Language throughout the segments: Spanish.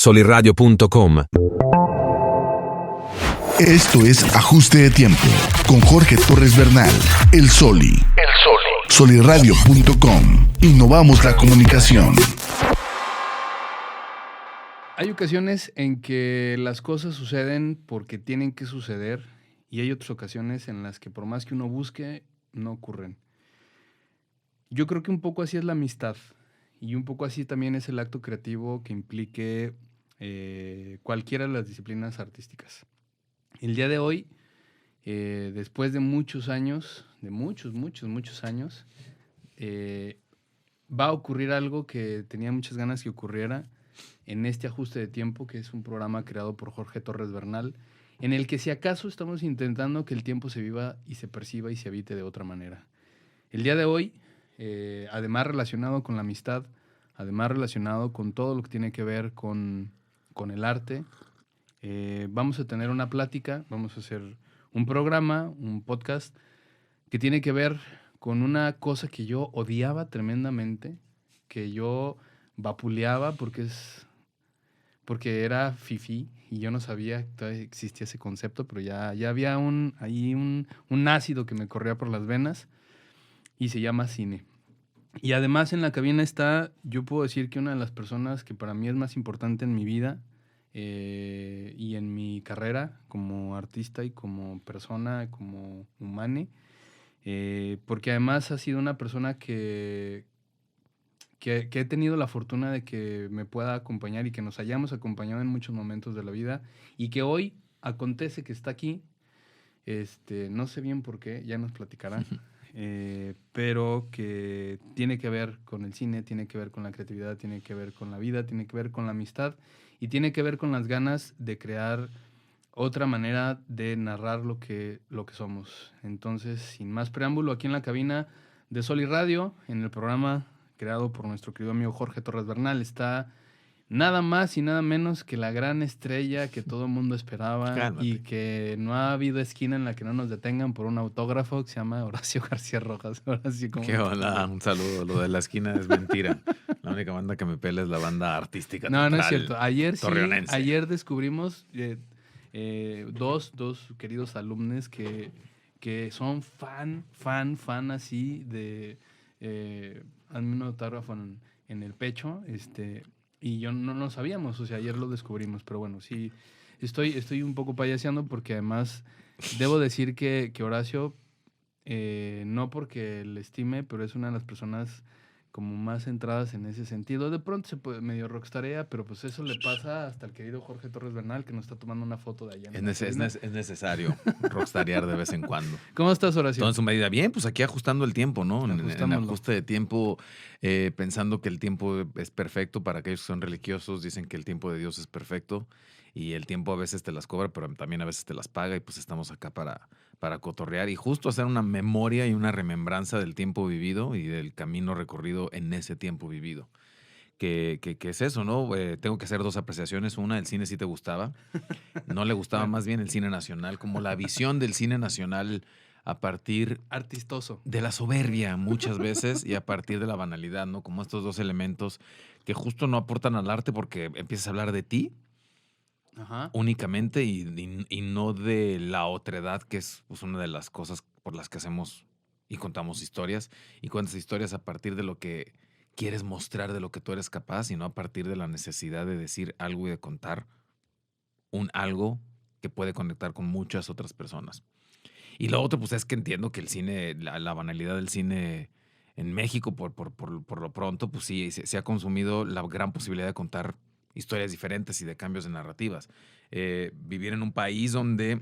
solirradio.com. Esto es Ajuste de Tiempo con Jorge Torres Bernal, el Soli. Solirradio.com. Innovamos la comunicación. Hay ocasiones en que las cosas suceden porque tienen que suceder y hay otras ocasiones en las que por más que uno busque, no ocurren. Yo creo que un poco así es la amistad y un poco así también es el acto creativo que implique cualquiera de las disciplinas artísticas. El día de hoy, después de muchos años, de muchos años, va a ocurrir algo que tenía muchas ganas que ocurriera en este ajuste de tiempo, que es un programa creado por Jorge Torres Bernal, en el que si acaso estamos intentando que el tiempo se viva y se perciba y se habite de otra manera. El día de hoy, además relacionado con la amistad, además relacionado con todo lo que tiene que ver con el arte, vamos a tener una plática, vamos a hacer un programa, un podcast, que tiene que ver con una cosa que yo odiaba tremendamente, que yo vapuleaba porque era fifí y yo no sabía que todavía existía ese concepto, pero ya había un ácido que me corría por las venas y se llama cine. Y además en la cabina está, yo puedo decir que una de las personas que para mí es más importante en mi vida y en mi carrera como artista y como persona, como humane, porque además ha sido una persona que he tenido la fortuna de que me pueda acompañar y que nos hayamos acompañado en muchos momentos de la vida y que hoy acontece que está aquí, no sé bien por qué, ya nos platicará, pero que tiene que ver con el cine, tiene que ver con la creatividad, tiene que ver con la vida, tiene que ver con la amistad y tiene que ver con las ganas de crear otra manera de narrar lo que somos. Entonces, sin más preámbulo, aquí en la cabina de Sol y Radio, en el programa creado por nuestro querido amigo Jorge Torres Bernal, está nada más y nada menos que la gran estrella que todo el mundo esperaba. Cálmate. Y que no ha habido esquina en la que no nos detengan por un autógrafo, que se llama Horacio García Rojas. Horacio, ¿cómo ¿Qué onda? Un saludo. Lo de la esquina es mentira. La única banda que me pela es la banda artística. No es cierto. Ayer descubrimos dos queridos alumnos que son fan así de hazme un autógrafo en el pecho, y yo no lo sabíamos, o sea, ayer lo descubrimos, pero bueno, sí, estoy un poco payaseando porque además debo decir que Horacio, no porque le estime, pero es una de las personas como más centradas en ese sentido. De pronto se puede medio rockstarea, pero pues eso le pasa hasta el querido Jorge Torres Bernal, que nos está tomando una foto de allá. Es necesario rockstarear de vez en cuando. ¿Cómo estás, Horacio? Todo en su medida. Bien, pues aquí ajustando el tiempo, ¿no? En ajuste de tiempo, pensando que el tiempo es perfecto. Para aquellos que son religiosos, dicen que el tiempo de Dios es perfecto y el tiempo a veces te las cobra, pero también a veces te las paga, y pues estamos acá para cotorrear y justo hacer una memoria y una remembranza del tiempo vivido y del camino recorrido en ese tiempo vivido. Que es eso, ¿no? Tengo que hacer dos apreciaciones. Una, el cine sí te gustaba. No le gustaba más bien el cine nacional, como la visión del cine nacional a partir artistoso de la soberbia muchas veces y a partir de la banalidad, ¿no? Como estos dos elementos que justo no aportan al arte porque empiezas a hablar de ti. Ajá. Únicamente y no de la otredad, que es pues, una de las cosas por las que hacemos y contamos historias. Y cuentas historias a partir de lo que quieres mostrar, de lo que tú eres capaz, y no a partir de la necesidad de decir algo y de contar un algo que puede conectar con muchas otras personas. Y lo otro, pues es que entiendo que el cine, la banalidad del cine en México, por lo pronto, pues sí, se ha consumido la gran posibilidad de contar historias diferentes y de cambios de narrativas. Vivir en un país donde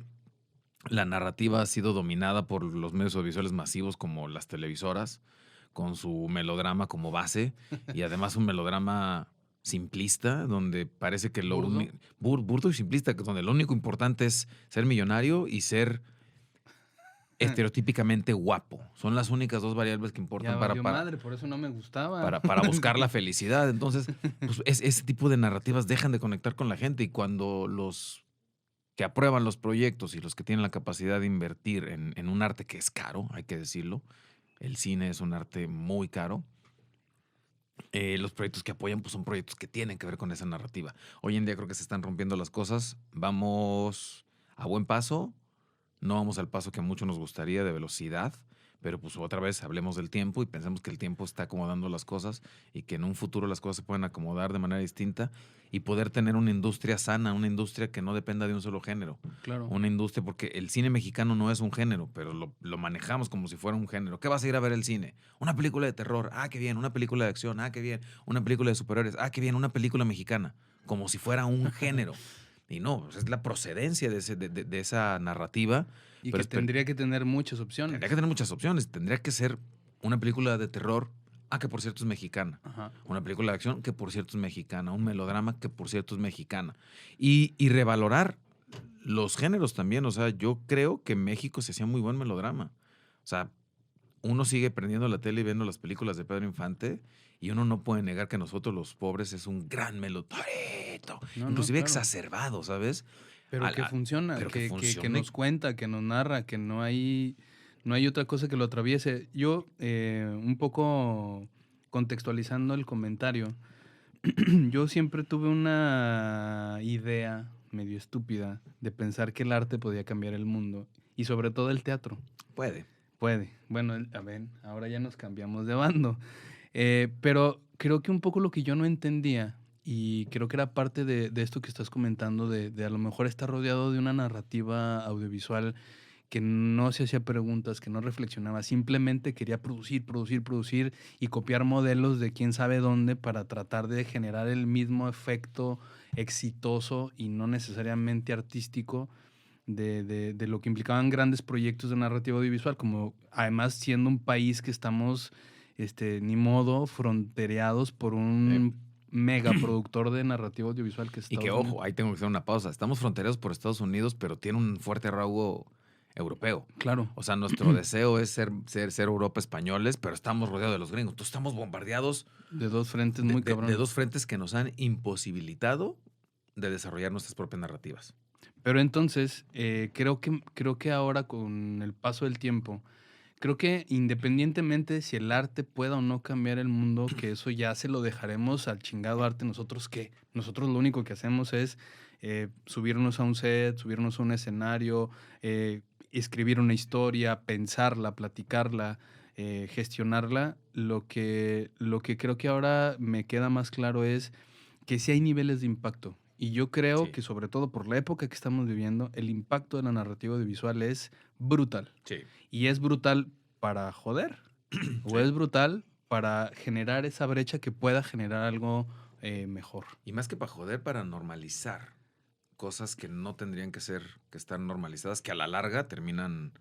la narrativa ha sido dominada por los medios audiovisuales masivos como las televisoras, con su melodrama como base, y además un melodrama simplista, donde parece que burdo y simplista, donde lo único importante es ser millonario y ser estereotípicamente guapo. Son las únicas dos variables que importan por eso no me gustaba. Para buscar la felicidad. Entonces, pues, ese tipo de narrativas dejan de conectar con la gente, y cuando los que aprueban los proyectos y los que tienen la capacidad de invertir en un arte que es caro, hay que decirlo, el cine es un arte muy caro, Los proyectos que apoyan pues son proyectos que tienen que ver con esa narrativa. Hoy en día creo que se están rompiendo las cosas. Vamos a buen paso. No vamos al paso que a muchos nos gustaría de velocidad, pero pues otra vez hablemos del tiempo y pensemos que el tiempo está acomodando las cosas y que en un futuro las cosas se pueden acomodar de manera distinta y poder tener una industria sana, una industria que no dependa de un solo género. Claro. Una industria, porque el cine mexicano no es un género, pero lo manejamos como si fuera un género. ¿Qué vas a ir a ver el cine? Una película de terror, ah, qué bien. Una película de acción, ah, qué bien. Una película de superhéroes, ah, qué bien. Una película mexicana, como si fuera un género. Y no, pues es la procedencia de esa narrativa. Y pero que tendría que tener muchas opciones. Tendría que tener muchas opciones. Tendría que ser una película de terror, que por cierto es mexicana. Ajá. Una película de acción, que por cierto es mexicana. Un melodrama, que por cierto es mexicana. Y revalorar los géneros también. O sea, yo creo que México se hacía muy buen melodrama. O sea, uno sigue prendiendo la tele y viendo las películas de Pedro Infante y uno no puede negar que nosotros los pobres es un gran melodrama. Inclusive claro. exacerbado, ¿sabes? Pero que funciona, pero que funcione. nos cuenta, que nos narra, que no hay otra cosa que lo atraviese. Yo, un poco contextualizando el comentario, yo siempre tuve una idea medio estúpida de pensar que el arte podía cambiar el mundo y sobre todo el teatro. Puede. Bueno, a ver, ahora ya nos cambiamos de bando. Pero creo que un poco lo que yo no entendía, y creo que era parte de esto que estás comentando, de a lo mejor estar rodeado de una narrativa audiovisual que no se hacía preguntas, que no reflexionaba, simplemente quería producir y copiar modelos de quién sabe dónde para tratar de generar el mismo efecto exitoso y no necesariamente artístico de lo que implicaban grandes proyectos de narrativa audiovisual, como además siendo un país que estamos, ni modo, frontereados por un mega productor de narrativa audiovisual que es Y que, Estados Unidos. ojo, ahí tengo que hacer una pausa. Estamos frontereados por Estados Unidos, pero tiene un fuerte rasgo europeo. Claro. O sea, nuestro deseo es ser Europa españoles, pero estamos rodeados de los gringos. Entonces estamos bombardeados de dos frentes muy cabrones. De dos frentes que nos han imposibilitado de desarrollar nuestras propias narrativas. Pero entonces, creo que ahora con el paso del tiempo, creo que independientemente si el arte pueda o no cambiar el mundo, que eso ya se lo dejaremos al chingado arte. ¿Nosotros qué? Nosotros lo único que hacemos es subirnos a un set, subirnos a un escenario, escribir una historia, pensarla, platicarla, gestionarla. Lo que creo que ahora me queda más claro es que sí hay niveles de impacto. Y yo creo que sobre todo por la época que estamos viviendo, el impacto de la narrativa audiovisual es brutal. Sí. Y es brutal para joder. O es brutal para generar esa brecha que pueda generar algo mejor. Y más que para joder, para normalizar cosas que no tendrían que estar normalizadas, que a la larga terminan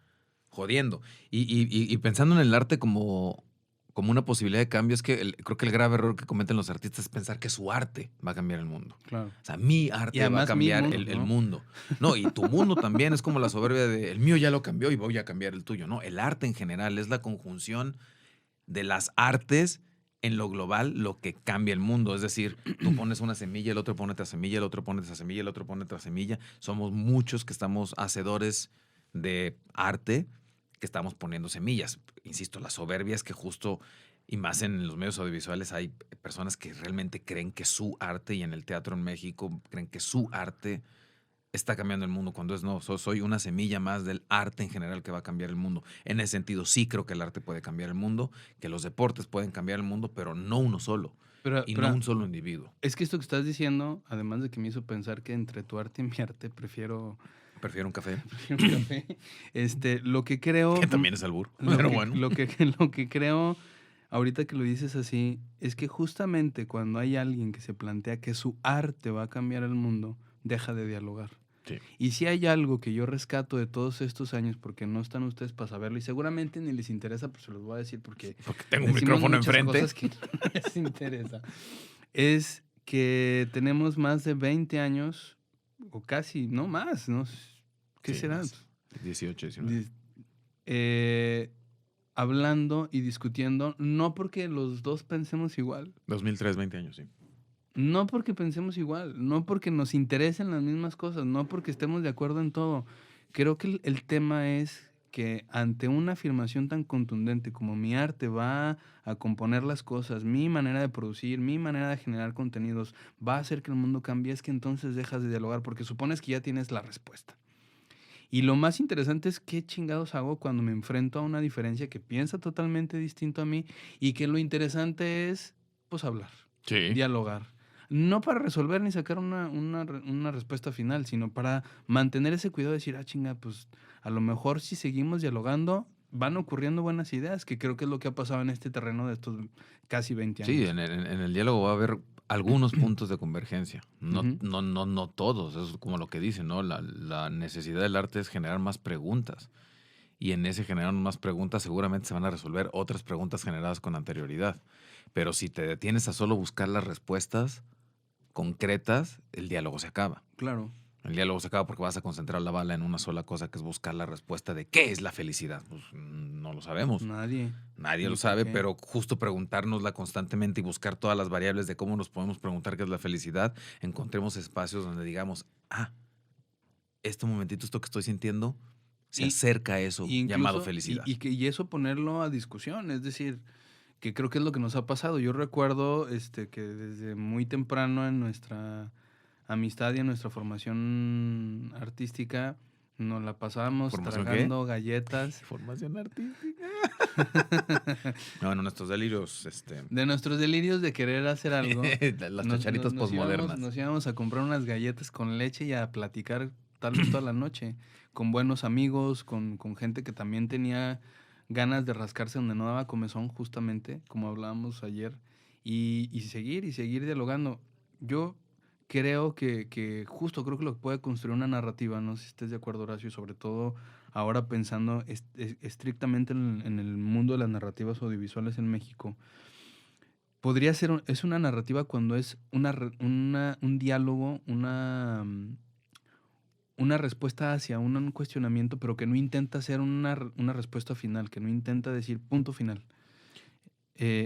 jodiendo. Y pensando en el arte como una posibilidad de cambio, es que creo que el grave error que cometen los artistas es pensar que su arte va a cambiar el mundo. Claro. O sea, mi arte va a cambiar el mundo. No, y tu mundo también es como la soberbia de el mío ya lo cambió y voy a cambiar el tuyo. No, el arte en general es la conjunción de las artes en lo global lo que cambia el mundo. Es decir, tú pones una semilla, el otro pone otra semilla, el otro pone otra semilla, el otro pone otra semilla. Somos muchos que estamos hacedores de arte, que estamos poniendo semillas. Insisto, la soberbia es que justo, y más en los medios audiovisuales, hay personas que realmente creen que su arte, y en el teatro en México, creen que su arte está cambiando el mundo, cuando es no. Soy una semilla más del arte en general que va a cambiar el mundo. En ese sentido, sí creo que el arte puede cambiar el mundo, que los deportes pueden cambiar el mundo, pero no uno solo. Pero no un solo individuo. Es que esto que estás diciendo, además de que me hizo pensar que entre tu arte y mi arte prefiero un café. Prefiero un café. Lo que creo... Que también es albur, pero bueno. Lo que creo, ahorita que lo dices así, es que justamente cuando hay alguien que se plantea que su arte va a cambiar el mundo, deja de dialogar. Sí. Y si hay algo que yo rescato de todos estos años, porque no están ustedes para saberlo, y seguramente ni les interesa, pues se los voy a decir porque tengo un micrófono enfrente. Cosas que no les interesa. Es que tenemos más de 20 años, o casi, no más, ¿no? ¿Qué será? 18, 19. Hablando y discutiendo, no porque los dos pensemos igual. 2003, 20 años, sí. No porque pensemos igual, no porque nos interesen las mismas cosas, no porque estemos de acuerdo en todo. Creo que el tema es que ante una afirmación tan contundente como mi arte va a componer las cosas, mi manera de producir, mi manera de generar contenidos va a hacer que el mundo cambie, es que entonces dejas de dialogar porque supones que ya tienes la respuesta. Y lo más interesante es qué chingados hago cuando me enfrento a una diferencia que piensa totalmente distinto a mí y que lo interesante es, pues, hablar, Sí. dialogar. No para resolver ni sacar una respuesta final, sino para mantener ese cuidado de decir, chinga, pues a lo mejor si seguimos dialogando van ocurriendo buenas ideas, que creo que es lo que ha pasado en este terreno de estos casi 20 Sí, años. en el diálogo va a haber algunos puntos de convergencia. No, Ujú. no todos. Es como lo que dicen, ¿no? La necesidad del arte es generar más preguntas. Y en ese generar más preguntas seguramente se van a resolver otras preguntas generadas con anterioridad. Pero si te detienes a solo buscar las respuestas concretas, el diálogo se acaba. Claro. El diálogo se acaba porque vas a concentrar la bala en una sola cosa, que es buscar la respuesta de qué es la felicidad. Pues no lo sabemos. Nadie. Nadie Ni lo por sabe, qué. pero justo preguntárnosla constantemente y buscar todas las variables de cómo nos podemos preguntar qué es la felicidad, encontremos espacios donde digamos, este momentito, esto que estoy sintiendo, se Y, acerca a eso y llamado incluso, felicidad. y eso ponerlo a discusión, es decir, que creo que es lo que nos ha pasado. Yo recuerdo que desde muy temprano en nuestra amistad y en nuestra formación artística nos la pasábamos ¿Formación qué? tragando galletas. Formación artística. No, nuestros delirios, De nuestros delirios de querer hacer algo. las chacharitas posmodernas. Nos íbamos a comprar unas galletas con leche y a platicar tal vez toda la noche, con buenos amigos, con gente que también tenía ganas de rascarse donde no daba comezón, justamente, como hablábamos ayer, y seguir dialogando. Yo creo que justo creo que lo que puede construir una narrativa, no sé si estés de acuerdo, Horacio, sobre todo ahora pensando estrictamente en el mundo de las narrativas audiovisuales en México. Podría ser, es una narrativa cuando es un diálogo, una respuesta hacia un cuestionamiento, pero que no intenta ser una respuesta final, que no intenta decir punto final.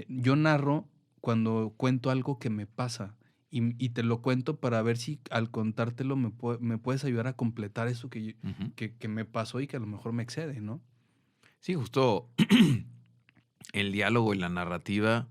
Yo narro cuando cuento algo que me pasa y te lo cuento para ver si al contártelo me puedes ayudar a completar eso Ujú. que me pasó y que a lo mejor me excede, ¿no? Sí, justo el diálogo y la narrativa,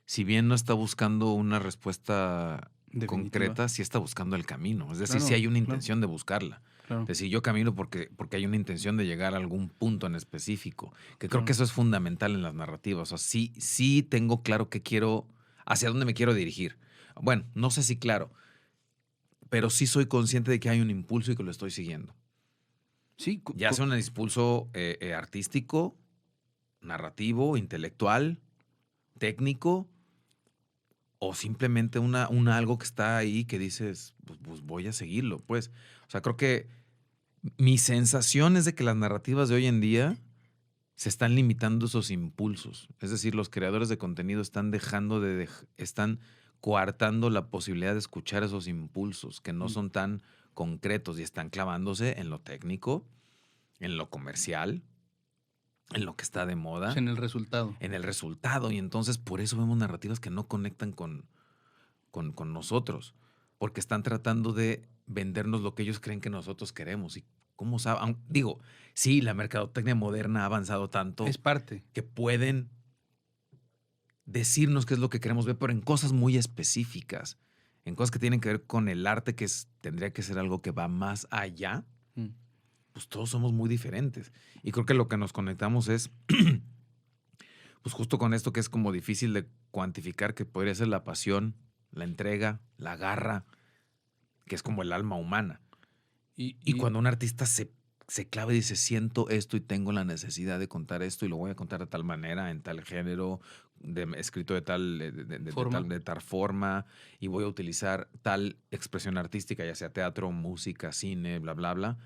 si bien no está buscando una respuesta Definitiva. concreta, sí está buscando el camino. Es decir, sí Claro, hay una claro, intención de buscarla. claro, Es decir, yo camino porque hay una intención de llegar a algún punto en específico, que creo claro. que eso es fundamental en las narrativas. O sea, sí tengo claro que quiero, hacia dónde me quiero dirigir. Bueno, no sé si claro, pero sí soy consciente de que hay un impulso y que lo estoy siguiendo. Sí, Ya sea un impulso artístico, narrativo, intelectual, técnico, o simplemente algo que está ahí que dices, pues voy a seguirlo, pues. O sea, creo que mi sensación es de que las narrativas de hoy en día se están limitando esos impulsos. Es decir, los creadores de contenido están están coartando la posibilidad de escuchar esos impulsos que no Mm. son tan concretos y están clavándose en lo técnico, en lo comercial, en lo que está de moda, En el resultado. en el resultado. Y entonces por eso vemos narrativas que no conectan con nosotros, porque están tratando de vendernos lo que ellos creen que nosotros queremos. Y cómo saben, digo, sí, la mercadotecnia moderna ha avanzado tanto Es parte. que pueden decirnos qué es lo que queremos ver, pero en cosas muy específicas, en cosas que tienen que ver con el arte, tendría que ser algo que va más allá. Mm. Pues todos somos muy diferentes. Y creo que lo que nos conectamos es, pues justo con esto que es como difícil de cuantificar, que podría ser la pasión, la entrega, la garra, que es como el alma humana. Y cuando un artista se clava y dice, siento esto y tengo la necesidad de contar esto y lo voy a contar de tal manera, en tal género, escrito de tal forma, y voy a utilizar tal expresión artística, ya sea teatro, música, cine, bla, bla, bla.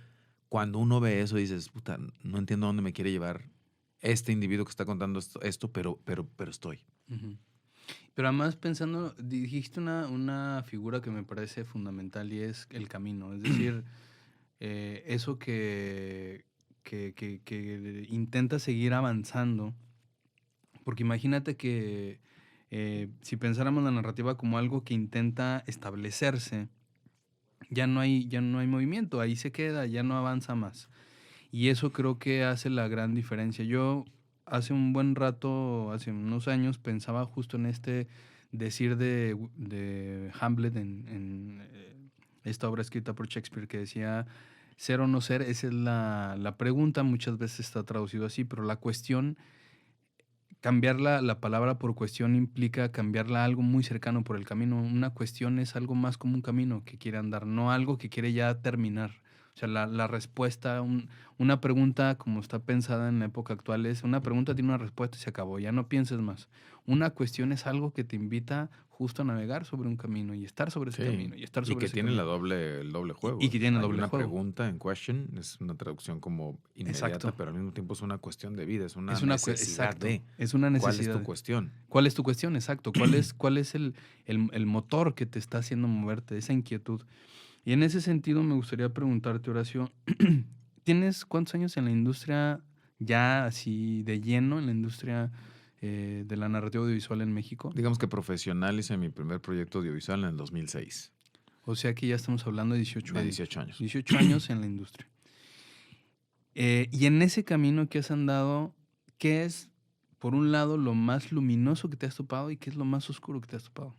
Cuando uno ve eso, dices, puta, no entiendo a dónde me quiere llevar este individuo que está contando esto, pero estoy. Ujú. Pero además pensando, dijiste una figura que me parece fundamental y es el camino. Es decir, eso que intenta seguir avanzando. Porque imagínate que si pensáramos la narrativa como algo que intenta establecerse, ya no hay movimiento, ahí se queda, ya no avanza más. Y eso creo que hace la gran diferencia. Yo hace un buen rato, hace unos años, pensaba justo en este decir de Hamlet en esta obra escrita por Shakespeare que decía, ser o no ser, esa es la pregunta, muchas veces está traducido así, pero la cuestión, cambiar la palabra por cuestión implica cambiarla a algo muy cercano por el camino. Una cuestión es algo más como un camino que quiere andar, no algo que quiere ya terminar. O sea, la respuesta, una pregunta como está pensada en la época actual es, una pregunta tiene una respuesta y se acabó, ya no pienses más. Una cuestión es algo que te invita justo a navegar sobre un camino y estar sobre ese Sí, camino y estar y sobre que ese tiene camino. el doble Y, juego. y que tiene Hay doble una juego. pregunta en question, es una traducción como inmediata, Exacto. pero al mismo tiempo es una cuestión de vida, es una Es necesidad exacto, de es una cuál es tu necesidad. cuestión. ¿Cuál es tu cuestión? Exacto. ¿Cuál es el motor que te está haciendo moverte? Esa inquietud. Y en ese sentido me gustaría preguntarte, Horacio, ¿tienes cuántos años en la industria ya así de lleno, en la industria de la narrativa audiovisual en México? Digamos que profesional hice mi primer proyecto audiovisual en el 2006, O sea que ya estamos hablando de 18 de años. 18 años. 18 años en la industria. Y en ese camino que has andado, ¿qué es, por un lado, lo más luminoso que te has topado y qué es lo más oscuro que te has topado?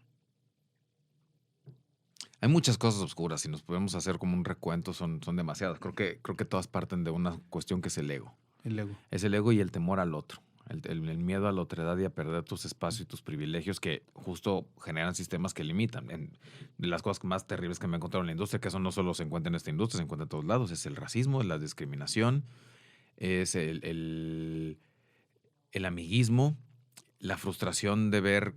Hay muchas cosas oscuras, si nos podemos hacer como un recuento, son demasiadas. Creo que todas parten de una cuestión que es el ego. El ego. Es el ego y el temor al otro. El miedo a la otredad y a perder tus espacios y tus privilegios que justo generan sistemas que limitan. De las cosas más terribles que me he encontrado en la industria, que eso no solo se encuentra en esta industria, se encuentra en todos lados, es el racismo, es la discriminación, es el amiguismo, la frustración de ver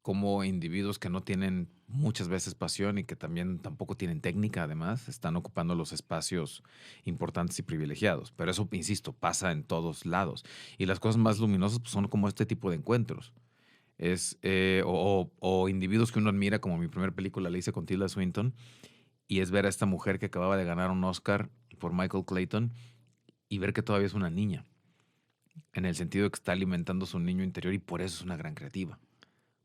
cómo individuos que no tienen muchas veces pasión y que también tampoco tienen técnica, además, están ocupando los espacios importantes y privilegiados. Pero eso, insisto, pasa en todos lados. Y las cosas más luminosas pues, son como este tipo de encuentros. O individuos que uno admira, como mi primera película la hice con Tilda Swinton, y es ver a esta mujer que acababa de ganar un Oscar por Michael Clayton y ver que todavía es una niña, en el sentido de que está alimentando su niño interior y por eso es una gran creativa.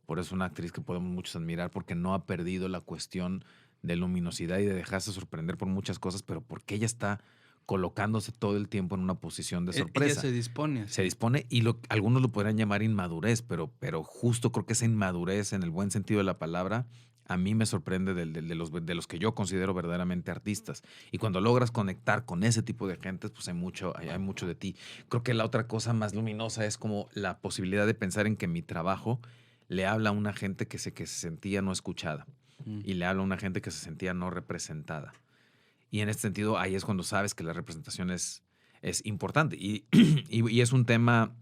Por eso es una actriz que podemos muchos admirar porque no ha perdido la cuestión de luminosidad y de dejarse sorprender por muchas cosas, pero porque ella está colocándose todo el tiempo en una posición de Ella sorpresa. se dispone así. Se dispone y algunos lo podrían llamar inmadurez, pero justo creo que esa inmadurez, en el buen sentido de la palabra, a mí me sorprende de los que yo considero verdaderamente artistas. Y cuando logras conectar con ese tipo de gentes, pues hay mucho de ti. Creo que la otra cosa más luminosa es como la posibilidad de pensar en que mi trabajo le habla a una gente que se sentía no escuchada y le habla a una gente que se sentía no representada. Y en este sentido, ahí es cuando sabes que la representación es importante. Y es un tema,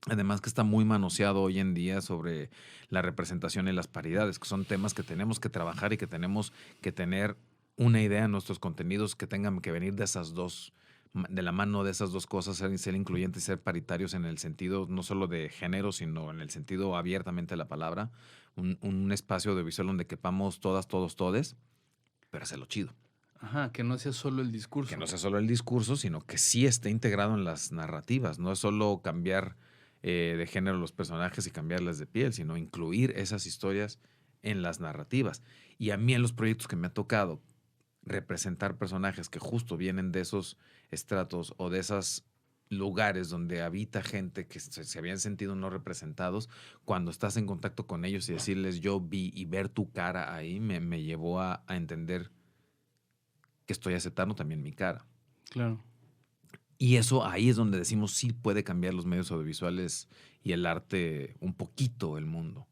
además, que está muy manoseado hoy en día sobre la representación y las paridades, que son temas que tenemos que trabajar y que tenemos que tener una idea en nuestros contenidos que tengan que venir de esas dos, de la mano de esas dos cosas, ser incluyentes y ser paritarios en el sentido no solo de género, sino en el sentido abiertamente de la palabra. Un espacio audiovisual donde quepamos todas, todos, todes, pero hacerlo chido. Ajá, que no sea solo el discurso. Que no sea solo el discurso, sino que sí esté integrado en las narrativas. No es solo cambiar de género los personajes y cambiarles de piel, sino incluir esas historias en las narrativas. Y a mí en los proyectos que me ha tocado representar personajes que justo vienen de esos estratos o de esos lugares donde habita gente que se habían sentido no representados, cuando estás en contacto con ellos y decirles yo vi y ver tu cara ahí, me llevó a entender que estoy aceptando también mi cara. Claro. Y eso ahí es donde decimos sí puede cambiar los medios audiovisuales y el arte un poquito el mundo.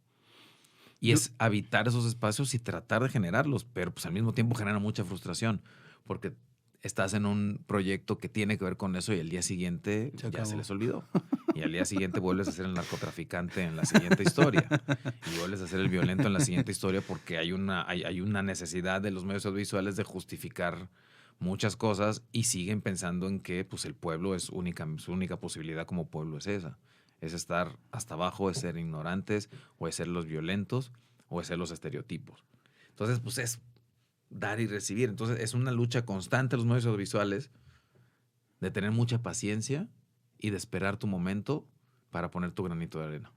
Y es habitar esos espacios y tratar de generarlos, pero pues al mismo tiempo genera mucha frustración porque estás en un proyecto que tiene que ver con eso y el día siguiente ya se les olvidó. Y al día siguiente vuelves a ser el narcotraficante en la siguiente historia. Y vuelves a ser el violento en la siguiente historia porque hay una necesidad de los medios audiovisuales de justificar muchas cosas y siguen pensando en que pues, el pueblo es su única posibilidad como pueblo es esa. Es estar hasta abajo, es ser ignorantes, o es ser los violentos, o es ser los estereotipos. Entonces, pues es dar y recibir. Entonces, es una lucha constante los medios audiovisuales de tener mucha paciencia y de esperar tu momento para poner tu granito de arena.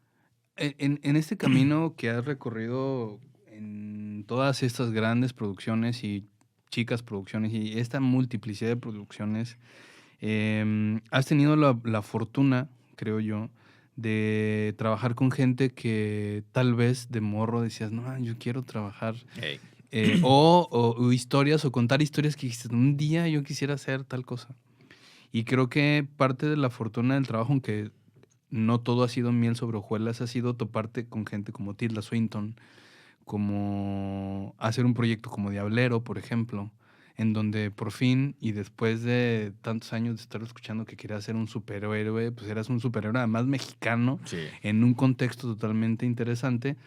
En este camino que has recorrido en todas estas grandes producciones y chicas producciones y esta multiplicidad de producciones, Has tenido la fortuna, creo yo, de trabajar con gente que tal vez de morro decías, no, yo quiero trabajar. Ey. O historias, o contar historias que dijiste, un día yo quisiera hacer tal cosa. Y creo que parte de la fortuna del trabajo, aunque no todo ha sido miel sobre hojuelas, ha sido toparte con gente como Tilda Swinton, como hacer un proyecto como Diablero, por ejemplo, en donde por fin, y después de tantos años de estar escuchando que querías ser un superhéroe, pues eras un superhéroe además mexicano, Sí. en un contexto totalmente interesante.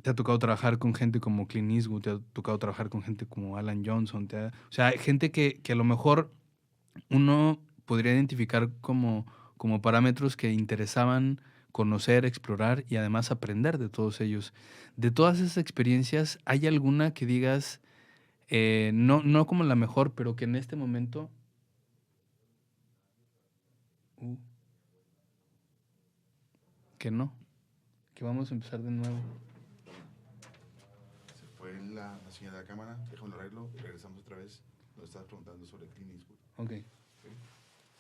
Te ha tocado trabajar con gente como Clint Eastwood, te ha tocado trabajar con gente como Alan Johnson, o sea, gente que a lo mejor uno podría identificar como parámetros que interesaban conocer, explorar y además aprender de todos ellos. De todas esas experiencias, ¿hay alguna que digas, no como la mejor, pero que en este momento... que no, que vamos a empezar de nuevo? Se fue la señal de la cámara, déjame lo arreglo, regresamos otra vez. Nos estabas preguntando sobre Clint Eastwood. Ok.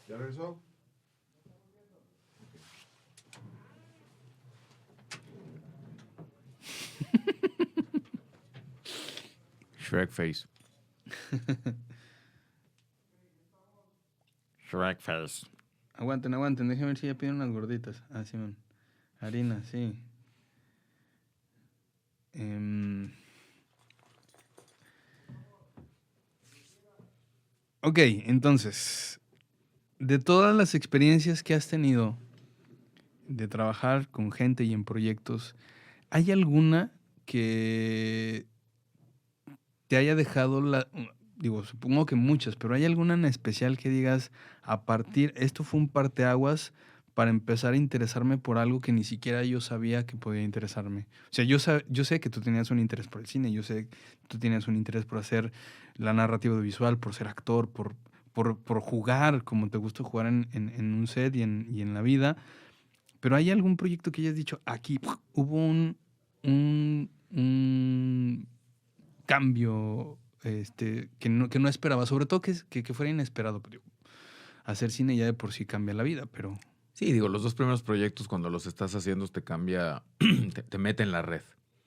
¿Ya regresó? Shrek face. Shrek face. Aguanten, déjenme ver si ya piden unas gorditas. Ah, Simón. Harina, sí. Ok, entonces, de todas las experiencias que has tenido de trabajar con gente y en proyectos, ¿hay alguna que te haya dejado digo, supongo que muchas, pero ¿hay alguna en especial que digas, esto fue un parteaguas para empezar a interesarme por algo que ni siquiera yo sabía que podía interesarme? O sea, yo sé que tú tenías un interés por el cine, yo sé que tú tenías un interés por hacer la narrativa audiovisual, por ser actor, por jugar como te gusta jugar en un set y en la vida, pero ¿hay algún proyecto que hayas dicho, aquí hubo un cambio que no esperaba, sobre todo que fuera inesperado? Pero hacer cine ya de por sí cambia la vida, pero... Sí, digo, los dos primeros proyectos cuando los estás haciendo te cambia, te mete en la red.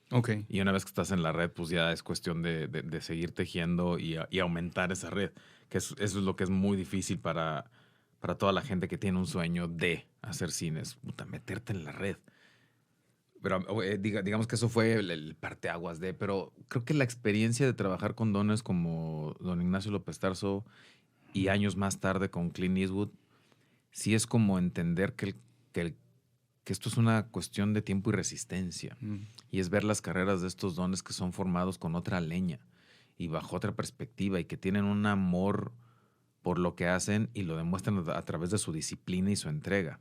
Ok. Y una vez que estás en la red, pues ya es cuestión de seguir tejiendo y aumentar esa red. Eso es lo que es muy difícil para toda la gente que tiene un sueño de hacer cines. Puta, meterte en la red. Pero digamos que eso fue el parteaguas de... Pero creo que la experiencia de trabajar con dones como don Ignacio López Tarso y años más tarde con Clint Eastwood, sí es como entender que esto es una cuestión de tiempo y resistencia. Y es ver las carreras de estos dones que son formados con otra leña y bajo otra perspectiva y que tienen un amor por lo que hacen y lo demuestran a través de su disciplina y su entrega.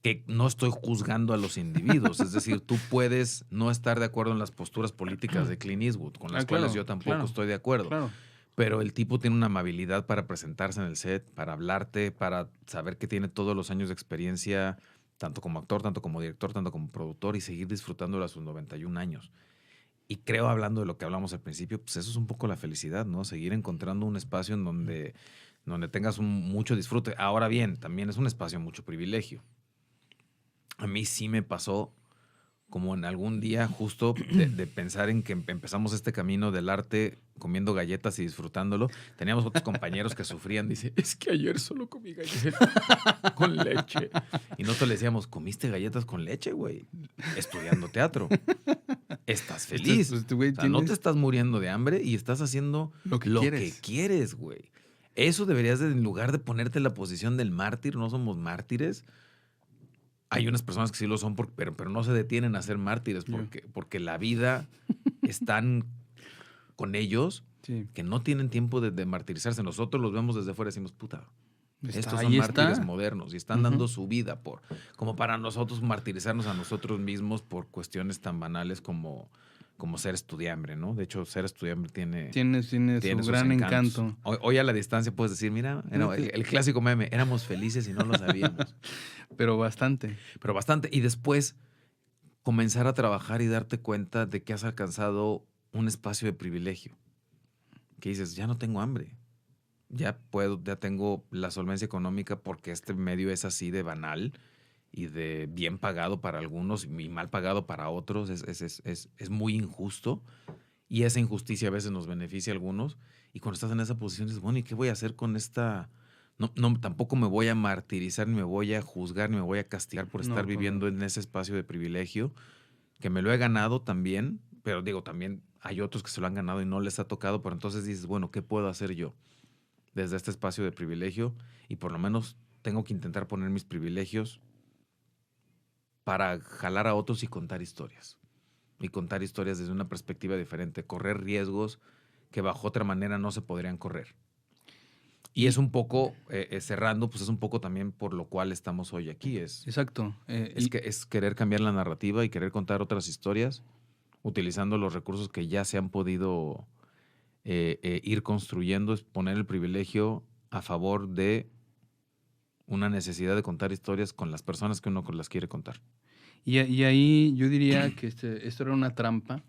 Que no estoy juzgando a los individuos, es decir, tú puedes no estar de acuerdo en las posturas políticas de Clint Eastwood, con las cuales yo tampoco estoy de acuerdo. Claro. Pero el tipo tiene una amabilidad para presentarse en el set, para hablarte, para saber que tiene todos los años de experiencia, tanto como actor, tanto como director, tanto como productor, y seguir disfrutándolo a sus 91 años. Y creo, hablando de lo que hablamos al principio, pues eso es un poco la felicidad, ¿no? Seguir encontrando un espacio en donde tengas mucho disfrute. Ahora bien, también es un espacio de mucho privilegio. A mí sí me pasó como en algún día justo de pensar en que empezamos este camino del arte comiendo galletas y disfrutándolo. Teníamos otros compañeros que sufrían. Dice, es que ayer solo comí galletas con leche. Y nosotros le decíamos, ¿comiste galletas con leche, güey? Estudiando teatro. Estás feliz. Pues, o sea, no te estás muriendo de hambre y estás haciendo lo que quieres, güey. Eso deberías de, en lugar de ponerte en la posición del mártir, no somos mártires. Hay unas personas que sí lo son, pero no se detienen a ser mártires porque la vida están con ellos que no tienen tiempo de martirizarse. Nosotros los vemos desde fuera y decimos, puta, estos son mártires modernos y están dando su vida como para nosotros martirizarnos a nosotros mismos por cuestiones tan banales como ser estudiambre, ¿no? De hecho, ser estudiambre tiene su gran encanto. Hoy a la distancia puedes decir, mira, el clásico meme, éramos felices y no lo sabíamos. Pero bastante. Y después comenzar a trabajar y darte cuenta de que has alcanzado un espacio de privilegio. Que dices, ya no tengo hambre. ya tengo la solvencia económica porque este medio es así de banal y de bien pagado para algunos y mal pagado para otros. Es muy injusto y esa injusticia a veces nos beneficia a algunos. Y cuando estás en esa posición dices, bueno, ¿y qué voy a hacer con esta? No, tampoco me voy a martirizar, ni me voy a juzgar, ni me voy a castigar por estar viviendo en ese espacio de privilegio, que me lo he ganado también, pero digo, también hay otros que se lo han ganado y no les ha tocado, pero entonces dices, bueno, ¿qué puedo hacer yo desde este espacio de privilegio? Y por lo menos tengo que intentar poner mis privilegios para jalar a otros y contar historias. Y contar historias desde una perspectiva diferente, correr riesgos que bajo otra manera no se podrían correr. Y es un poco, cerrando, pues es un poco también por lo cual estamos hoy aquí. Exacto. Es querer cambiar la narrativa y querer contar otras historias utilizando los recursos que ya se han podido ir construyendo, es poner el privilegio a favor de una necesidad de contar historias con las personas que uno las quiere contar. Y ahí yo diría que esto era una trampa.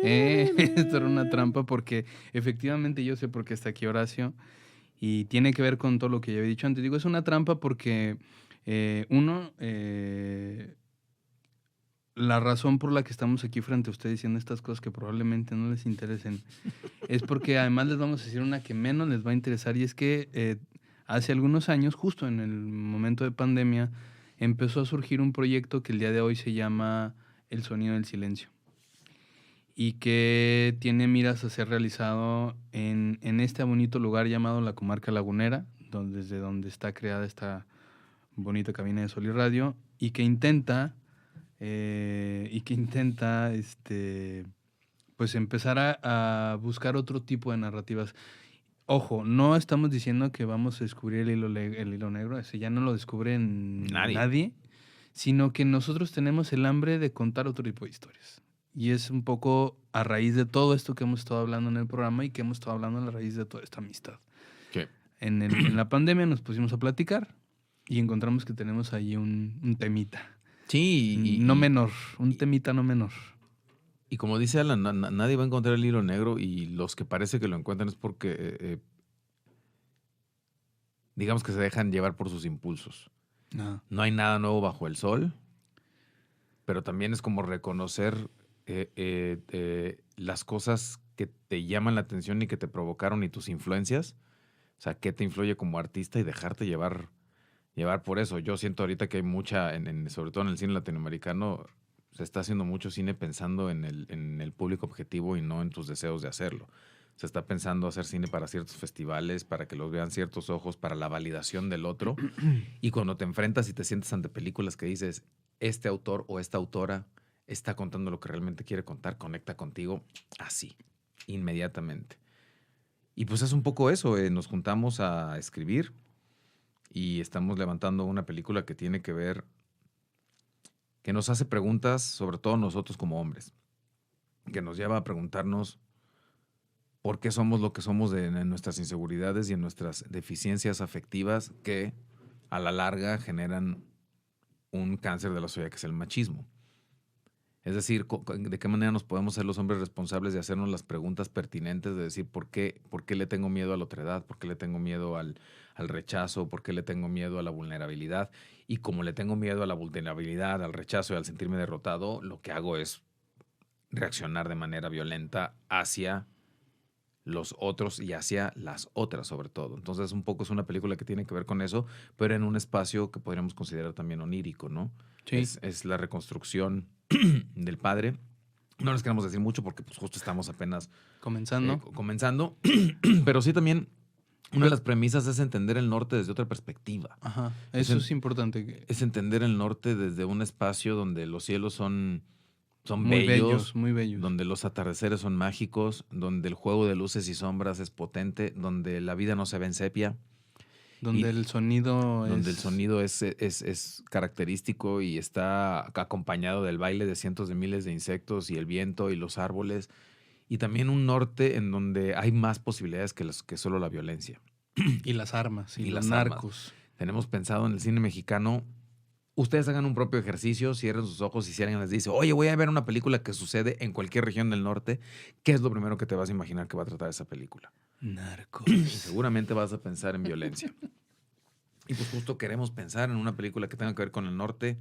Esto era una trampa porque efectivamente yo sé por qué está aquí Horacio y tiene que ver con todo lo que ya había dicho antes. Digo, es una trampa porque la razón por la que estamos aquí frente a ustedes diciendo estas cosas que probablemente no les interesen es porque además les vamos a decir una que menos les va a interesar y es que hace algunos años, justo en el momento de pandemia, empezó a surgir un proyecto que el día de hoy se llama El Sonido del Silencio y que tiene miras a ser realizado en este bonito lugar llamado la Comarca Lagunera, desde donde está creada esta bonita cabina de Sol y Radio, y que intenta pues empezar a buscar otro tipo de narrativas. Ojo, no estamos diciendo que vamos a descubrir el hilo negro, ese ya no lo descubre nadie, sino que nosotros tenemos el hambre de contar otro tipo de historias. Y es un poco a raíz de todo esto que hemos estado hablando en el programa y que hemos estado hablando a la raíz de toda esta amistad. ¿Qué? En la pandemia nos pusimos a platicar y encontramos que tenemos ahí un temita. Sí. Un temita no menor. Y como dice Alan, nadie va a encontrar el hilo negro y los que parece que lo encuentran es porque, digamos que se dejan llevar por sus impulsos. No hay nada nuevo bajo el sol, pero también es como reconocer las cosas que te llaman la atención y que te provocaron y tus influencias. O sea, qué te influye como artista y dejarte llevar por eso. Yo siento ahorita que hay mucha, sobre todo en el cine latinoamericano, se está haciendo mucho cine pensando en el público objetivo y no en tus deseos de hacerlo. Se está pensando hacer cine para ciertos festivales, para que los vean ciertos ojos, para la validación del otro. Y cuando te enfrentas y te sientes ante películas que dices, este autor o esta autora está contando lo que realmente quiere contar, conecta contigo así, inmediatamente. Y pues es un poco eso, nos juntamos a escribir y estamos levantando una película que tiene que ver, que nos hace preguntas, sobre todo nosotros como hombres, que nos lleva a preguntarnos por qué somos lo que somos en nuestras inseguridades y en nuestras deficiencias afectivas que a la larga generan un cáncer de la sociedad que es el machismo. Es decir, ¿de qué manera nos podemos ser los hombres responsables de hacernos las preguntas pertinentes de decir por qué le tengo miedo a la otredad, por qué le tengo miedo al rechazo, por qué le tengo miedo a la vulnerabilidad? Y como le tengo miedo a la vulnerabilidad, al rechazo y al sentirme derrotado, lo que hago es reaccionar de manera violenta hacia los otros y hacia las otras sobre todo. Entonces un poco es una película que tiene que ver con eso, pero en un espacio que podríamos considerar también onírico, ¿no? Sí. Es la reconstrucción del padre. No les queremos decir mucho porque pues, justo estamos apenas comenzando. Pero sí también una de las premisas es entender el norte desde otra perspectiva. Ajá, eso es importante. Es entender el norte desde un espacio donde los cielos son muy bellos, muy bellos. Donde los atardeceres son mágicos, donde el juego de luces y sombras es potente, donde la vida no se ve en sepia. Donde el sonido es característico y está acompañado del baile de cientos de miles de insectos y el viento y los árboles. Y también un norte en donde hay más posibilidades que solo la violencia. Y las armas, y los narcos. Tenemos pensado en el cine mexicano ustedes hagan un propio ejercicio, cierren sus ojos y si alguien les dice, oye, voy a ver una película que sucede en cualquier región del norte, ¿qué es lo primero que te vas a imaginar que va a tratar esa película? Narcos. Y seguramente vas a pensar en violencia. Y pues justo queremos pensar en una película que tenga que ver con el norte,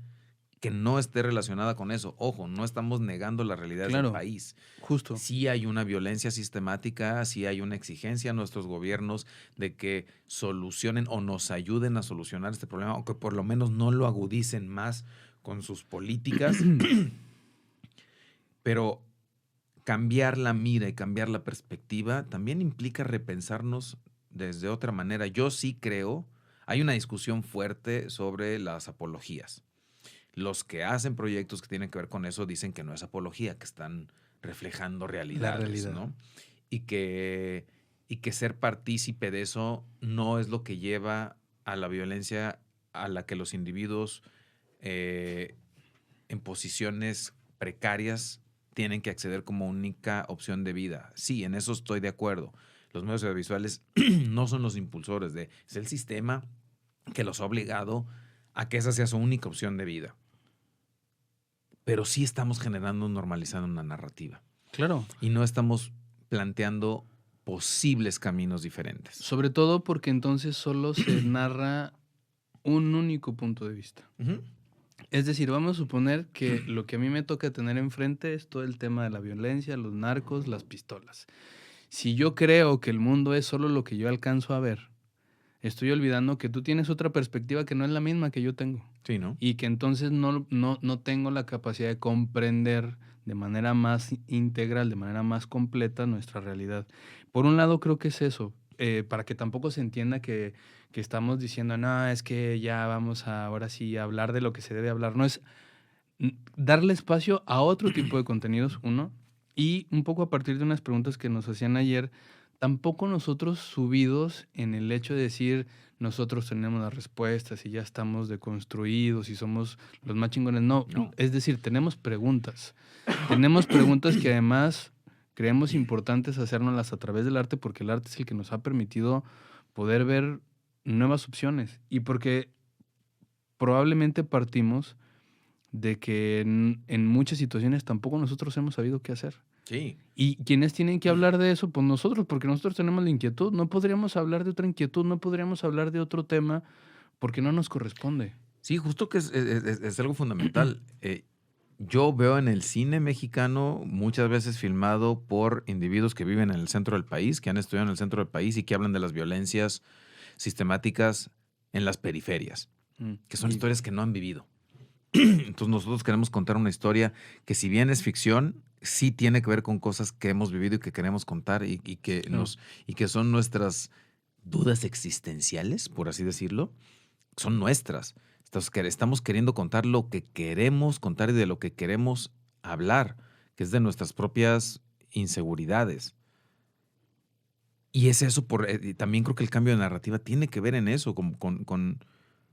que no esté relacionada con eso. Ojo, no estamos negando la realidad del país. Justo. Sí hay una violencia sistemática, sí hay una exigencia a nuestros gobiernos de que solucionen o nos ayuden a solucionar este problema, o que por lo menos no lo agudicen más con sus políticas. Pero cambiar la mira y cambiar la perspectiva también implica repensarnos desde otra manera. Yo sí creo, hay una discusión fuerte sobre las apologías. Los que hacen proyectos que tienen que ver con eso dicen que no es apología, que están reflejando realidades, ¿no? Y que ser partícipe de eso no es lo que lleva a la violencia a la que los individuos en posiciones precarias tienen que acceder como única opción de vida. Sí, en eso estoy de acuerdo. Los medios audiovisuales no son los impulsores es el sistema que los ha obligado a que esa sea su única opción de vida. Pero sí estamos generando, normalizando una narrativa. Claro. Y no estamos planteando posibles caminos diferentes. Sobre todo porque entonces solo se narra un único punto de vista. Uh-huh. Es decir, vamos a suponer que lo que a mí me toca tener enfrente es todo el tema de la violencia, los narcos, las pistolas. Si yo creo que el mundo es solo lo que yo alcanzo a ver, estoy olvidando que tú tienes otra perspectiva que no es la misma que yo tengo. Sí, ¿no? Y que entonces no tengo la capacidad de comprender de manera más integral, de manera más completa nuestra realidad. Por un lado creo que es eso, para que tampoco se entienda que estamos diciendo, no, es que ya vamos a ahora sí a hablar de lo que se debe hablar. No, es darle espacio a otro tipo de contenidos, uno, y un poco a partir de unas preguntas que nos hacían ayer, tampoco nosotros subidos en el hecho de decir nosotros tenemos las respuestas y ya estamos deconstruidos y somos los más chingones. No. Es decir, tenemos preguntas. Tenemos preguntas que además creemos importantes hacérnoslas a través del arte porque el arte es el que nos ha permitido poder ver nuevas opciones y porque probablemente partimos de que en muchas situaciones tampoco nosotros hemos sabido qué hacer. Sí. ¿Y quiénes tienen que hablar de eso? Pues nosotros, porque nosotros tenemos la inquietud. No podríamos hablar de otra inquietud, no podríamos hablar de otro tema porque no nos corresponde. Sí, justo que es algo fundamental. Yo veo en el cine mexicano muchas veces filmado por individuos que viven en el centro del país, que han estudiado en el centro del país y que hablan de las violencias sistemáticas en las periferias, que son historias que no han vivido. Entonces nosotros queremos contar una historia que si bien es ficción, sí tiene que ver con cosas que hemos vivido y que queremos contar y que son nuestras dudas existenciales, por así decirlo, son nuestras. Estamos queriendo contar lo que queremos contar y de lo que queremos hablar, que es de nuestras propias inseguridades. Y es eso, también creo que el cambio de narrativa tiene que ver en eso, con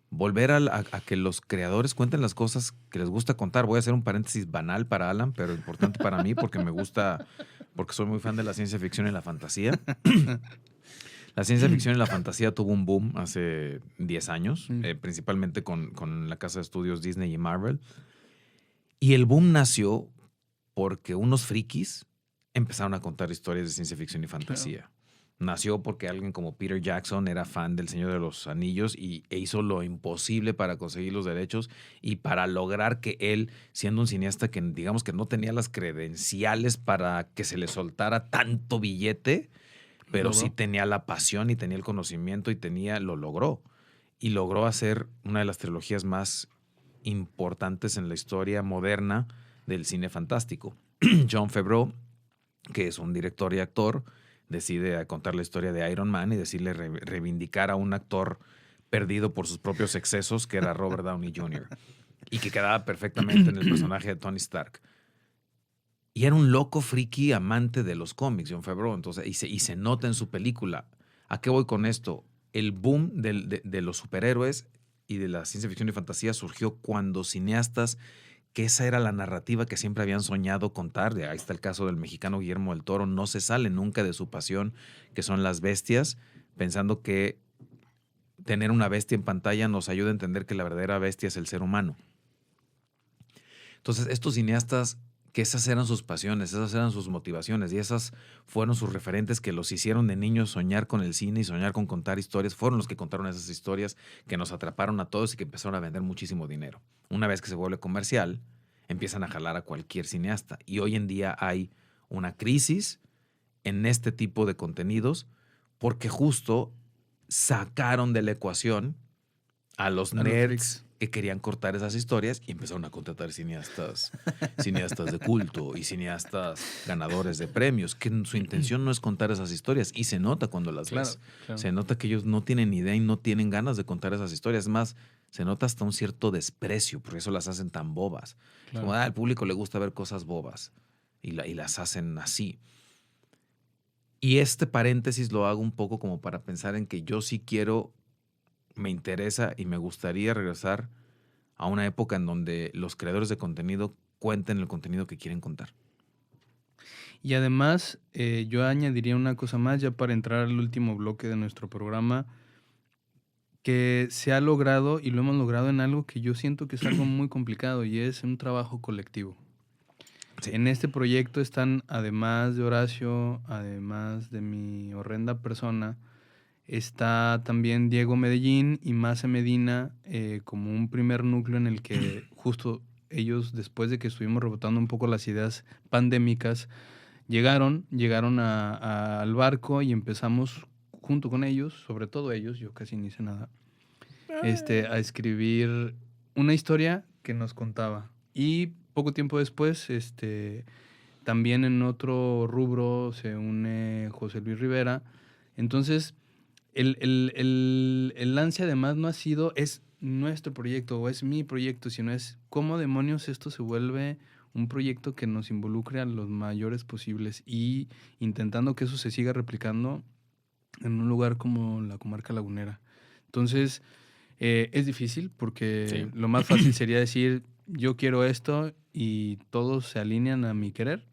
volver a que los creadores cuenten las cosas que les gusta contar. Voy a hacer un paréntesis banal para Alan, pero importante para mí porque me gusta, porque soy muy fan de la ciencia ficción y la fantasía. La ciencia ficción y la fantasía tuvo un boom hace 10 años, principalmente con la casa de estudios Disney y Marvel. Y el boom nació porque unos frikis empezaron a contar historias de ciencia ficción y fantasía. Claro. Nació porque alguien como Peter Jackson era fan del Señor de los Anillos e hizo lo imposible para conseguir los derechos y para lograr que él, siendo un cineasta que digamos que no tenía las credenciales para que se le soltara tanto billete, pero sí tenía la pasión y tenía el conocimiento y lo logró. Y logró hacer una de las trilogías más importantes en la historia moderna del cine fantástico. Jon Favreau, que es un director y actor, decide contar la historia de Iron Man y decirle reivindicar a un actor perdido por sus propios excesos, que era Robert Downey Jr., y que quedaba perfectamente en el personaje de Tony Stark. Y era un loco friki amante de los cómics, Jon Favreau, entonces, y se nota en su película. ¿A qué voy con esto? El boom de los superhéroes y de la ciencia ficción y fantasía surgió cuando cineastas, que esa era la narrativa que siempre habían soñado contar. Ahí está el caso del mexicano Guillermo del Toro, no se sale nunca de su pasión, que son las bestias, pensando que tener una bestia en pantalla nos ayuda a entender que la verdadera bestia es el ser humano. Entonces, estos cineastas, que esas eran sus pasiones, esas eran sus motivaciones y esas fueron sus referentes que los hicieron de niños soñar con el cine y soñar con contar historias, fueron los que contaron esas historias que nos atraparon a todos y que empezaron a vender muchísimo dinero. Una vez que se vuelve comercial, empiezan a jalar a cualquier cineasta. Y hoy en día hay una crisis en este tipo de contenidos porque justo sacaron de la ecuación a los nerds que querían cortar esas historias y empezaron a contratar cineastas de culto y cineastas ganadores de premios, que su intención no es contar esas historias y se nota cuando las ves. Claro. Se nota que ellos no tienen idea y no tienen ganas de contar esas historias. Es más, se nota hasta un cierto desprecio, por eso las hacen tan bobas. Claro. Como al público le gusta ver cosas bobas y las hacen así. Y este paréntesis lo hago un poco como para pensar en que yo sí quiero, me interesa y me gustaría regresar a una época en donde los creadores de contenido cuenten el contenido que quieren contar. Y además, yo añadiría una cosa más ya para entrar al último bloque de nuestro programa, que se ha logrado y lo hemos logrado en algo que yo siento que es algo muy complicado y es un trabajo colectivo. Sí. En este proyecto están, además de Horacio, además de mi horrenda persona, está también Diego Medellín y Mace Medina como un primer núcleo en el que justo ellos, después de que estuvimos rebotando un poco las ideas pandémicas, llegaron al barco y empezamos junto con ellos, sobre todo ellos, yo casi ni hice nada, a escribir una historia que nos contaba. Y poco tiempo después, también en otro rubro se une José Luis Rivera. Entonces, el lance además no ha sido, es nuestro proyecto o es mi proyecto, sino es cómo demonios esto se vuelve un proyecto que nos involucre a los mayores posibles y intentando que eso se siga replicando en un lugar como la comarca lagunera. Entonces, es difícil porque sí, lo más fácil sería decir, yo quiero esto y todos se alinean a mi querer.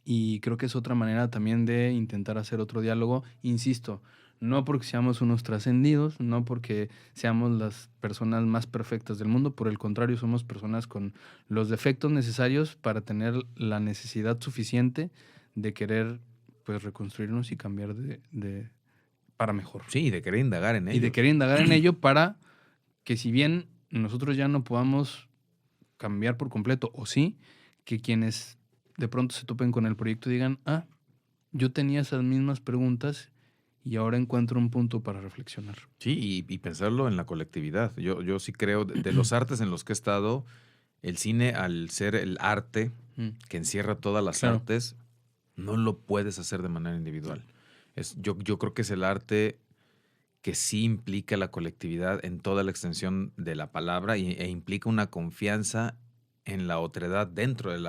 Y creo que es otra manera también de intentar hacer otro diálogo. Insisto, no porque seamos unos trascendidos, no porque seamos las personas más perfectas del mundo, por el contrario, somos personas con los defectos necesarios para tener la necesidad suficiente de querer pues reconstruirnos y cambiar para mejor. Sí, de querer indagar en ello. Y de querer indagar en ello para que si bien nosotros ya no podamos cambiar por completo, o sí, que quienes de pronto se topen con el proyecto y digan, yo tenía esas mismas preguntas y ahora encuentro un punto para reflexionar. Sí, y pensarlo en la colectividad. Yo sí creo, de los artes en los que he estado, el cine, al ser el arte que encierra todas las artes, no lo puedes hacer de manera individual. Yo creo que es el arte que sí implica la colectividad en toda la extensión de la palabra e implica una confianza en la otredad dentro de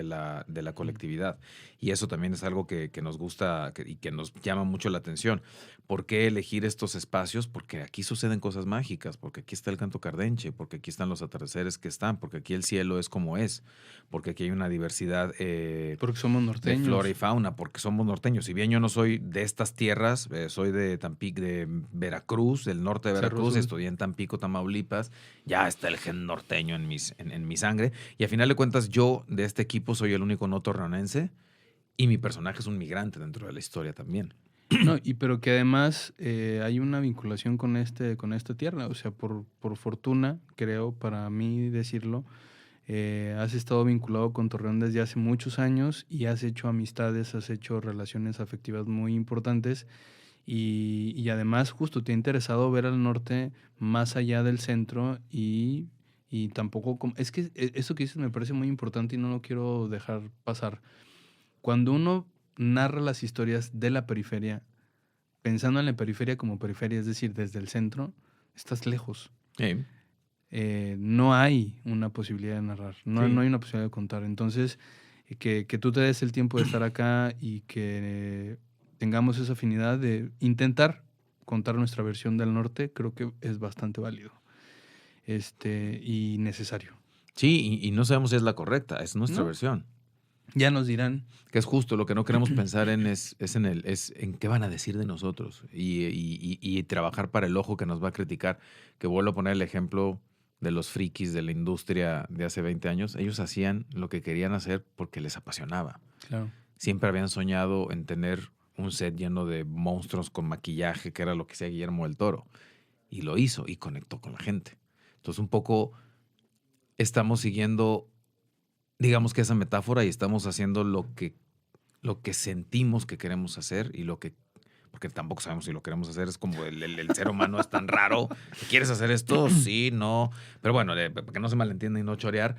la colectividad. Y eso también es algo que nos gusta y que nos llama mucho la atención. ¿Por qué elegir estos espacios? Porque aquí suceden cosas mágicas, porque aquí está el canto cardenche, porque aquí están los atardeceres que están, porque aquí el cielo es como es, porque aquí hay una diversidad porque somos norteños. De flora y fauna, porque somos norteños. Si bien yo no soy de estas tierras, soy de Tampico, de Veracruz, del norte de Veracruz, estudié en Tampico, Tamaulipas, ya está el gen norteño en mi sangre. Y a final de cuentas, yo de este equipo soy el único no torreonense y mi personaje es un migrante dentro de la historia también. No, pero que además hay una vinculación con esta tierra. O sea, por fortuna, creo, para mí decirlo, has estado vinculado con Torreón desde hace muchos años y has hecho amistades, has hecho relaciones afectivas muy importantes y además justo te ha interesado ver al norte más allá del centro y tampoco... Es que eso que dices me parece muy importante y no lo quiero dejar pasar. Cuando uno narra las historias de la periferia, pensando en la periferia como periferia, es decir, desde el centro, estás lejos. Sí. No hay una posibilidad de narrar, no hay una posibilidad de contar. Entonces, que tú te des el tiempo de estar acá y que tengamos esa afinidad de intentar contar nuestra versión del norte, creo que es bastante válido y necesario. Sí, y no sabemos si es la correcta, es nuestra versión. Ya nos dirán. Que es justo, lo que no queremos pensar es en qué van a decir de nosotros y trabajar para el ojo que nos va a criticar. Que vuelvo a poner el ejemplo de los frikis de la industria de hace 20 años. Ellos hacían lo que querían hacer porque les apasionaba. Claro. Siempre habían soñado en tener un set lleno de monstruos con maquillaje, que era lo que hacía Guillermo del Toro. Y lo hizo y conectó con la gente. Entonces, un poco estamos siguiendo, digamos que esa metáfora, y estamos haciendo lo que sentimos que queremos hacer y porque tampoco sabemos si lo queremos hacer. Es como el ser humano es tan raro. ¿Quieres hacer esto? Sí, no. Pero bueno, para que no se malentienda y no chorear,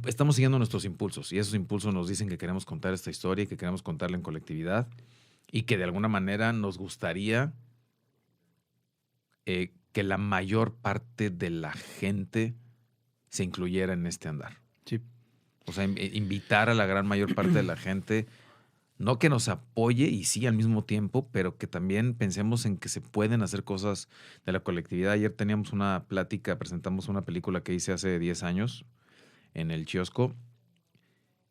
estamos siguiendo nuestros impulsos y esos impulsos nos dicen que queremos contar esta historia y que queremos contarla en colectividad y que de alguna manera nos gustaría que la mayor parte de la gente se incluyera en este andar. Sí. O sea, invitar a la gran mayor parte de la gente, no que nos apoye y sí al mismo tiempo, pero que también pensemos en que se pueden hacer cosas de la colectividad. Ayer teníamos una plática, presentamos una película que hice hace 10 años en el Chiosco,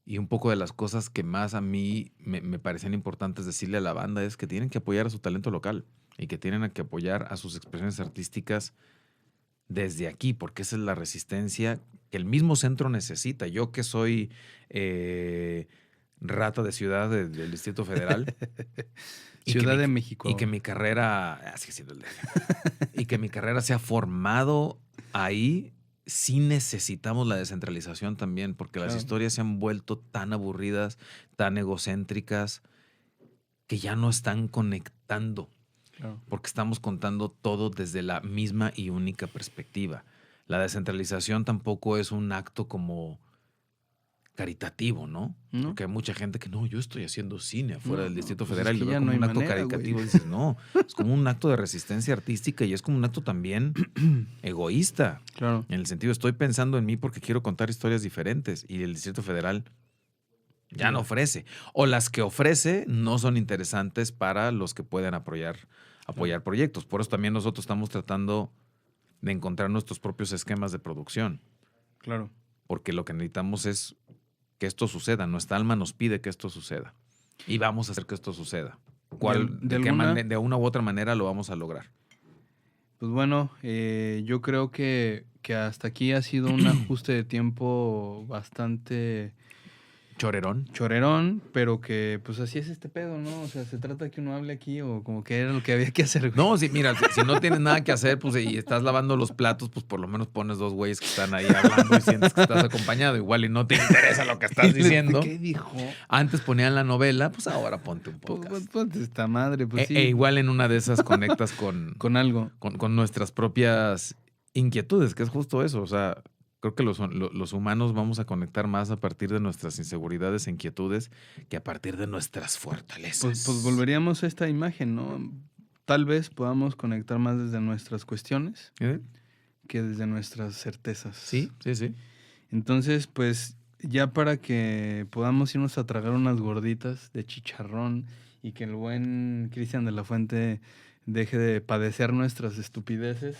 y un poco de las cosas que más a mí me parecían importantes decirle a la banda es que tienen que apoyar a su talento local y que tienen que apoyar a sus expresiones artísticas desde aquí, porque esa es la resistencia que el mismo centro necesita. Yo que soy rata de ciudad del Distrito Federal. Ciudad de México. Y que mi carrera, y que mi carrera se ha formado ahí, sí necesitamos la descentralización también, porque las historias se han vuelto tan aburridas, tan egocéntricas, que ya no están conectando. Claro. Porque estamos contando todo desde la misma y única perspectiva. La descentralización tampoco es un acto como caritativo, ¿no? Porque hay mucha gente que no, yo estoy haciendo cine afuera del Distrito Federal y lo ve como un acto caritativo. Y dices, no, es como un acto de resistencia artística y es como un acto también egoísta. Claro. En el sentido, estoy pensando en mí porque quiero contar historias diferentes y el Distrito Federal ya no ofrece. O las que ofrece no son interesantes para los que pueden apoyar proyectos. Por eso también nosotros estamos tratando de encontrar nuestros propios esquemas de producción. Claro. Porque lo que necesitamos es que esto suceda. Nuestra alma nos pide que esto suceda. Y vamos a hacer que esto suceda. ¿De una u otra manera lo vamos a lograr? Pues bueno, yo creo que hasta aquí ha sido un ajuste de tiempo bastante... Chorerón, pero que pues así es este pedo, ¿no? O sea, se trata de que uno hable aquí o como que era lo que había que hacer, güey. No, sí, mira, si no tienes nada que hacer, pues y estás lavando los platos, pues por lo menos pones dos güeyes que están ahí hablando y sientes que estás acompañado. Igual y no te interesa lo que estás diciendo. ¿Qué dijo? Antes ponían la novela, pues ahora ponte un podcast. Ponte esta madre, pues sí. Igual en una de esas conectas con algo. Con nuestras propias inquietudes, que es justo eso, o sea... Creo que los humanos vamos a conectar más a partir de nuestras inseguridades e inquietudes que a partir de nuestras fortalezas. Pues volveríamos a esta imagen, ¿no? Tal vez podamos conectar más desde nuestras cuestiones que desde nuestras certezas. Sí. Entonces, pues ya para que podamos irnos a tragar unas gorditas de chicharrón y que el buen Cristian de la Fuente deje de padecer nuestras estupideces,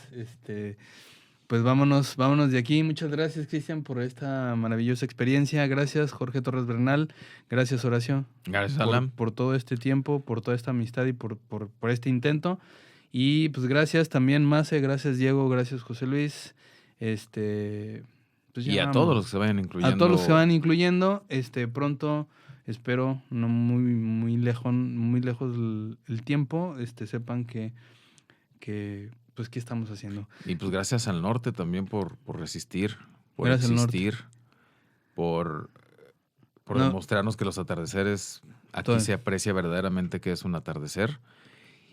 pues vámonos de aquí. Muchas gracias, Cristian, por esta maravillosa experiencia. Gracias, Jorge Torres Bernal. Gracias, Horacio. Gracias, Alan. Por todo este tiempo, por toda esta amistad y por este intento. Y pues gracias también, Mace. Gracias, Diego. Gracias, José Luis. Pues y a todos los que se vayan incluyendo. A todos los que se van incluyendo. Pronto, espero, no muy lejos el tiempo, sepan que pues, ¿qué estamos haciendo? Y pues gracias al norte también por resistir, por gracias existir, por demostrarnos que los atardeceres, aquí se aprecia verdaderamente que es un atardecer.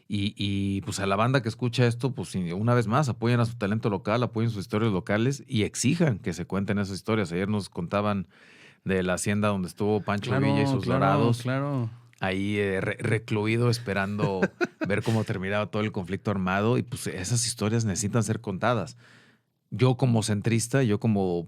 Y pues a la banda que escucha esto, pues una vez más, apoyen a su talento local, apoyen sus historias locales y exijan que se cuenten esas historias. Ayer nos contaban de la hacienda donde estuvo Pancho Villa y sus dorados. Claro. Ahí recluido esperando ver cómo terminaba todo el conflicto armado y pues esas historias necesitan ser contadas. Yo como centrista, yo como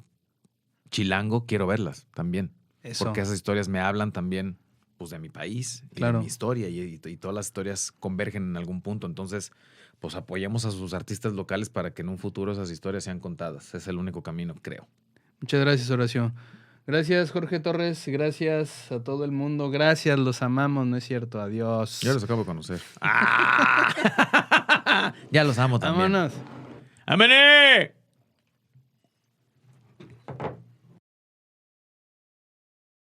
chilango quiero verlas también. Eso. Porque esas historias me hablan también pues de mi país y de mi historia y todas las historias convergen en algún punto. Entonces pues apoyemos a sus artistas locales para que en un futuro esas historias sean contadas. Es el único camino, creo. Muchas gracias, Horacio. Gracias, Jorge Torres. Gracias a todo el mundo. Gracias, los amamos, ¿no es cierto? Adiós. Yo los acabo de conocer. Ya los amo también. Vámonos. ¡Amene!